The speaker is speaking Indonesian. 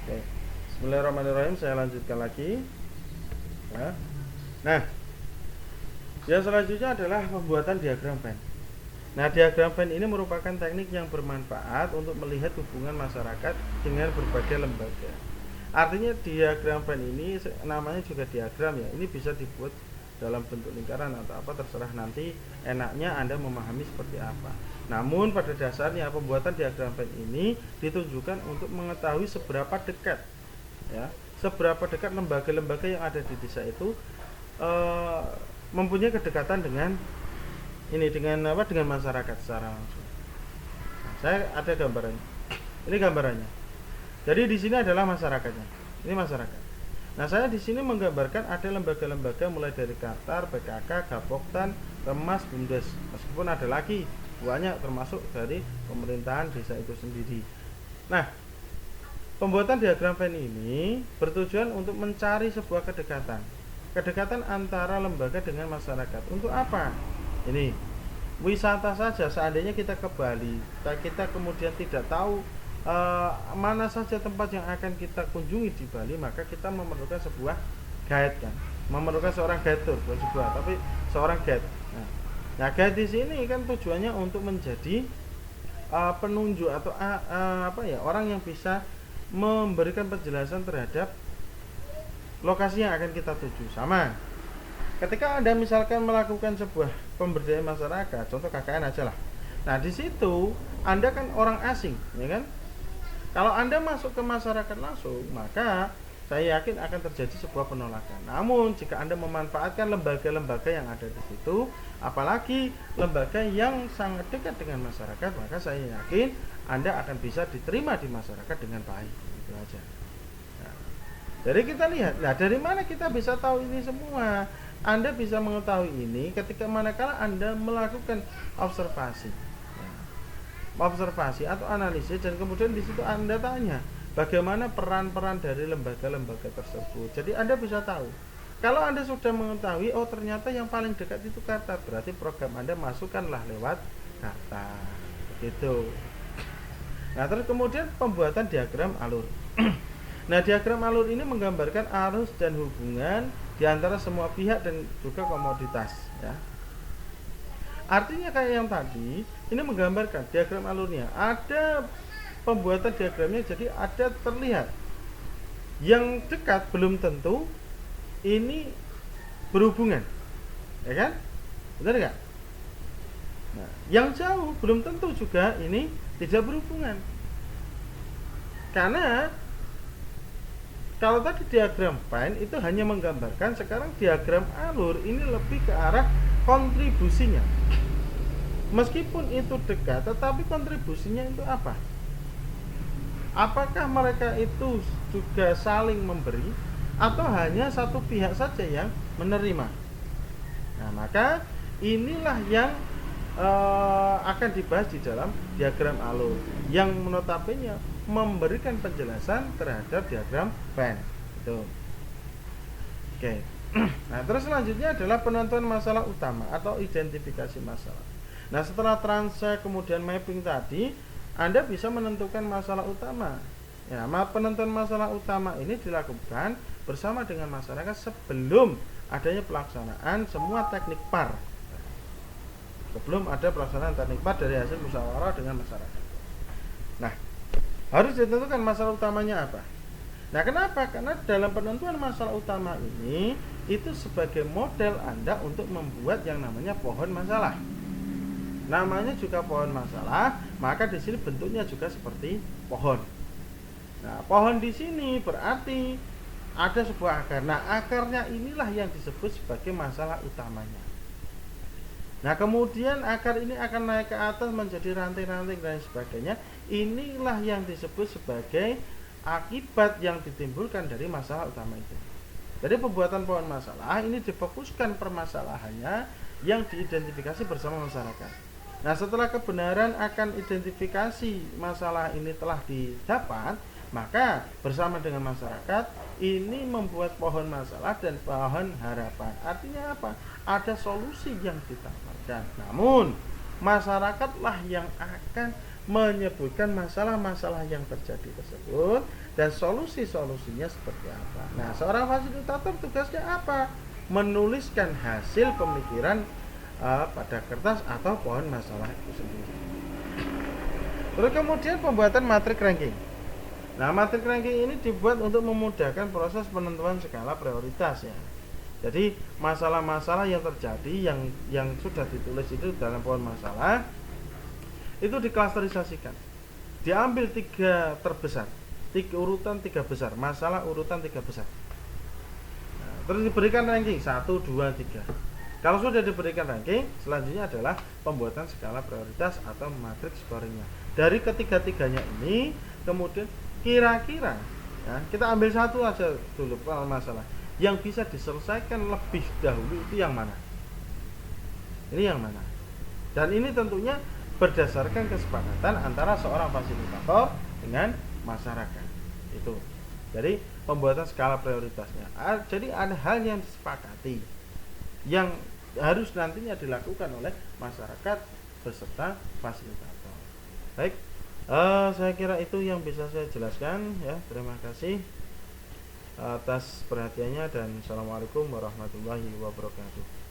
Oke. Bismillahirrahmanirrahim, saya lanjutkan lagi. Ya. Nah, yang selanjutnya adalah pembuatan diagram Venn. Nah, diagram Venn ini merupakan teknik yang bermanfaat untuk melihat hubungan masyarakat dengan berbagai lembaga. Artinya diagram Venn ini namanya juga diagram ya. Ini bisa dibuat dalam bentuk lingkaran atau apa, terserah nanti enaknya Anda memahami seperti apa. Namun pada dasarnya pembuatan diagram Venn ini ditunjukkan untuk mengetahui seberapa dekat ya, seberapa dekat lembaga-lembaga yang ada di desa itu mempunyai kedekatan dengan dengan masyarakat secara langsung. Nah, saya ada gambarannya. Ini gambarannya. Jadi di sini adalah masyarakatnya. Ini masyarakat. Nah, saya di sini menggambarkan ada lembaga-lembaga mulai dari Kartar, PKK, Gapoktan, Kemas, Bumdes. Meskipun ada lagi banyak termasuk dari pemerintahan desa itu sendiri. Nah, pembuatan diagram Venn ini bertujuan untuk mencari sebuah kedekatan. Kedekatan antara lembaga dengan masyarakat. Untuk apa? Ini wisata saja, seandainya kita ke Bali, kita kemudian tidak tahu mana saja tempat yang akan kita kunjungi di Bali, maka kita memerlukan sebuah guide kan, memerlukan seorang guide tour, bukan sebuah tapi seorang guide. Nah, guide di sini kan tujuannya untuk menjadi penunjuk atau orang yang bisa memberikan penjelasan terhadap lokasi yang akan kita tuju. Sama ketika Anda misalkan melakukan sebuah pemberdayaan masyarakat, contoh KKN aja lah. Nah, di situ Anda kan orang asing, ya kan? Kalau Anda masuk ke masyarakat langsung, maka saya yakin akan terjadi sebuah penolakan. Namun, jika Anda memanfaatkan lembaga-lembaga yang ada di situ, apalagi lembaga yang sangat dekat dengan masyarakat, maka saya yakin Anda akan bisa diterima di masyarakat dengan baik. Itu aja. Nah, jadi kita lihat, nah dari mana kita bisa tahu ini semua? Anda bisa mengetahui ini ketika manakala Anda melakukan observasi atau analisis, dan kemudian di situ Anda tanya bagaimana peran-peran dari lembaga-lembaga tersebut. Jadi Anda bisa tahu. Kalau Anda sudah mengetahui, oh ternyata yang paling dekat itu Kartar, berarti program Anda masukkanlah lewat Kartar. Begitu. Nah, terus kemudian pembuatan diagram alur. Nah, diagram alur ini menggambarkan arus dan hubungan di antara semua pihak dan juga komoditas ya. Artinya kayak yang tadi, ini menggambarkan diagram alurnya. Ada pembuatan diagramnya, jadi ada terlihat. Yang dekat belum tentu ini berhubungan, ya kan? Benar nggak? Nah, yang jauh belum tentu juga ini tidak berhubungan. Karena kalau tadi diagram Venn itu hanya menggambarkan, sekarang diagram alur ini lebih ke arah kontribusinya. Meskipun itu dekat, tetapi kontribusinya itu apa? Apakah mereka itu juga saling memberi atau hanya satu pihak saja yang menerima? Nah, maka inilah yang akan dibahas di dalam diagram alur, yang notabene memberikan penjelasan terhadap diagram Venn. Itu. Oke. Nah, terus selanjutnya adalah penentuan masalah utama atau identifikasi masalah. Nah, setelah transaksi kemudian mapping tadi, Anda bisa menentukan masalah utama. Ya, penentuan masalah utama ini dilakukan bersama dengan masyarakat sebelum adanya pelaksanaan semua teknik PAR. Sebelum ada pelaksanaan teknik PAR dari hasil musyawarah dengan masyarakat. Nah, harus ditentukan masalah utamanya apa. Nah, kenapa? Karena dalam penentuan masalah utama ini itu sebagai model Anda untuk membuat yang namanya pohon masalah. Namanya juga pohon masalah, maka di sini bentuknya juga seperti pohon. Nah, pohon di sini berarti ada sebuah akar. Nah, akarnya inilah yang disebut sebagai masalah utamanya. Nah, kemudian akar ini akan naik ke atas menjadi ranting-ranting dan sebagainya. Inilah yang disebut sebagai akibat yang ditimbulkan dari masalah utama itu. Jadi pembuatan pohon masalah ini difokuskan permasalahannya yang diidentifikasi bersama masyarakat. Nah, setelah kebenaran akan identifikasi masalah ini telah didapat, maka bersama dengan masyarakat ini membuat pohon masalah dan pohon harapan. Artinya apa? Ada solusi yang ditawarkan. Namun masyarakatlah yang akan menyebutkan masalah-masalah yang terjadi tersebut dan solusi-solusinya seperti apa. Nah, seorang fasilitator tugasnya apa? Menuliskan hasil pemikiran pada kertas atau pohon masalah itu sendiri. Terus kemudian pembuatan matrik ranking. Nah, matrik ranking ini dibuat untuk memudahkan proses penentuan skala prioritas ya. Jadi masalah-masalah yang terjadi yang sudah ditulis itu dalam pohon masalah itu diklasterisasikan. Diambil 3 terbesar, urutan 3 besar, masalah urutan 3 besar. Nah, terus diberikan ranking 1, 2, 3. Kalau sudah diberikan ranking, selanjutnya adalah pembuatan skala prioritas atau matriks scoringnya. Dari ketiga-tiganya ini, kemudian kira-kira ya, kita ambil satu aja dulu masalah yang bisa diselesaikan lebih dahulu itu yang mana? Ini yang mana? Dan ini tentunya berdasarkan kesepakatan antara seorang fasilitator dengan masyarakat. Itu. Jadi pembuatan skala prioritasnya. Jadi ada hal yang disepakati yang harus nantinya dilakukan oleh masyarakat beserta fasilitator. Baik, saya kira itu yang bisa saya jelaskan ya. Terima kasih atas perhatiannya dan assalamualaikum warahmatullahi wabarakatuh.